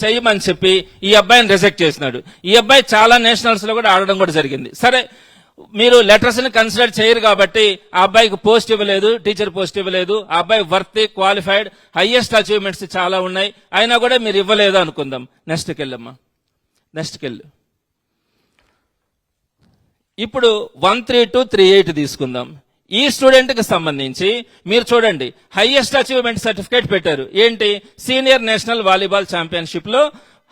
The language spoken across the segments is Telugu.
చేయమని చెప్పి ఈ అబ్బాయిని రిజెక్ట్ చేసినాడు. ఈ అబ్బాయి చాలా నేషనల్స్ లో కూడా ఆడడం కూడా జరిగింది. సరే, మీరు లెటర్స్ ని కన్సిడర్ చేయరు కాబట్టి ఆ అబ్బాయికి పోస్ట్ ఇవ్వలేదు, టీచర్ పోస్ట్ ఇవ్వలేదు. ఆ అబ్బాయి వర్త్, క్వాలిఫైడ్, హైయెస్ట్ అచీవ్మెంట్స్ చాలా ఉన్నాయి, అయినా కూడా మీరు ఇవ్వలేదు అనుకుందాం. నెక్స్ట్కి వెళ్ళమ్మా, నెక్స్ట్కి వెళ్ళు. ఇప్పుడు 13238 తీసుకుందాం. ఈ స్టూడెంట్ కి సంబంధించి మీరు చూడండి, హైయెస్ట్ అచీవ్మెంట్ సర్టిఫికేట్ పెట్టారు. ఏంటి? సీనియర్ నేషనల్ వాలీబాల్ ఛాంపియన్షిప్ లో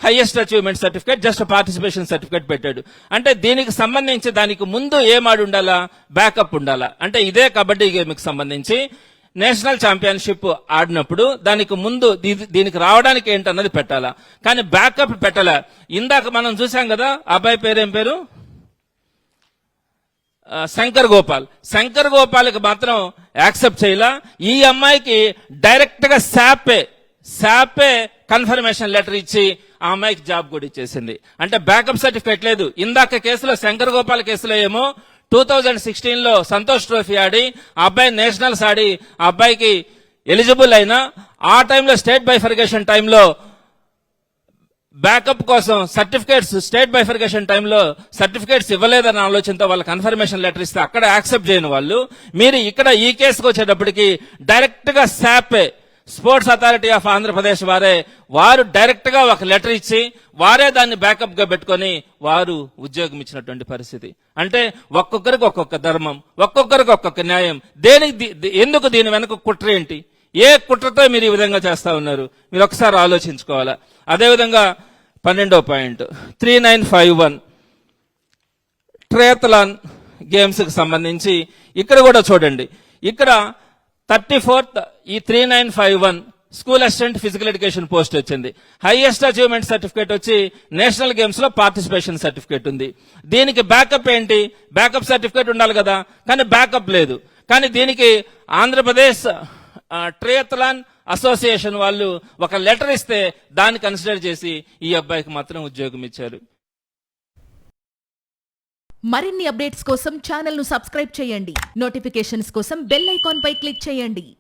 highest achievement certificate, just participation certificate పెట్టాడు. అంటే దీనికి సంబంధించి దానికి ముందు ఏమాడి ఉండాలా? బ్యాకప్ ఉండాలా? అంటే ఇదే కబడ్డీ గేమ్ కి సంబంధించి నేషనల్ ఛాంపియన్షిప్ ఆడినప్పుడు దానికి ముందు దీనికి రావడానికి ఏంటన్నది పెట్టాలా, కానీ బ్యాకప్ పెట్టాలా. ఇందాక మనం చూసాం కదా, అబ్బాయి పేరేం పేరు? శంకర్ గోపాల్. శంకర్ గోపాల్కి మాత్రం యాక్సెప్ట్ చేయాల. ఈ అమ్మాయికి డైరెక్ట్ గా శాపే కన్ఫర్మేషన్ లెటర్ ఇచ్చి ఆ అమ్మాయికి జాబ్ కూడా ఇచ్చేసింది. అంటే బ్యాకప్ సర్టిఫికేట్ లేదు. ఇందాక కేసులో, శంకర్ గోపాల్ కేసులో ఏమో 2016 లో సంతోష్ ట్రోఫీ ఆడి ఆ అబ్బాయి నేషనల్స్ ఆడి ఆ అబ్బాయికి ఎలిజిబుల్ అయినా, ఆ టైంలో స్టేట్ బైఫర్గేషన్ టైంలో బ్యాకప్ కోసం సర్టిఫికేట్స్, స్టేట్ బైఫర్గేషన్ టైంలో సర్టిఫికేట్స్ ఇవ్వలేదన్న ఆలోచనతో వాళ్ళ కన్ఫర్మేషన్ లెటర్ ఇస్తే అక్కడ యాక్సెప్ట్ చేయని వాళ్ళు, మీరు ఇక్కడ ఈ కేసుకు వచ్చేటప్పటికి డైరెక్ట్ గా శాపే, స్పోర్ట్స్ అథారిటీ ఆఫ్ ఆంధ్రప్రదేశ్ వారు డైరెక్ట్ గా ఒక లెటర్ ఇచ్చి వారే దాన్ని బ్యాకప్ గా పెట్టుకొని వారు ఉద్యోగం ఇచ్చినటువంటి పరిస్థితి. అంటే ఒక్కొక్కరికి ఒక్కొక్క ధర్మం, ఒక్కొక్కరికి ఒక్కొక్క న్యాయం. ఎందుకు దీని వెనక కుట్ర ఏంటి? ఏ కుట్రతో మీరు ఈ విధంగా చేస్తా ఉన్నారు? మీరు ఒకసారి ఆలోచించుకోవాలా. అదేవిధంగా 12వ పాయింట్ 3951 ట్రయాథలాన్ గేమ్స్ కి సంబంధించి ఇక్కడ కూడా చూడండి, ఇక్కడ 34th ఈ 3951 school assistant physical education post వచ్చింది. హైయెస్ట్ అచీవ్మెంట్ సర్టిఫికేట్ వచ్చి నేషనల్ గేమ్స్ లో పార్టిసిపేషన్ సర్టిఫికేట్ ఉంది. దీనికి బ్యాకప్ ఏంటి? బ్యాకప్ సర్టిఫికేట్ ఉండాలి కదా, కానీ బ్యాకప్ లేదు. కానీ దీనికి ఆంధ్రప్రదేశ్ ట్రయాథలాన్ అసోసియేషన్ వాళ్ళు ఒక లెటర్ ఇస్తే దాన్ని కన్సిడర్ చేసి ఈ అబ్బాయికి మాత్రం ఉద్యోగం ఇచ్చారు. మరిన్ని అప్డేట్స్ కోసం ఛానల్ ను సబ్స్క్రైబ్ చేయండి. నోటిఫికేషన్స్ కోసం బెల్ ఐకాన్ పై క్లిక్ చేయండి.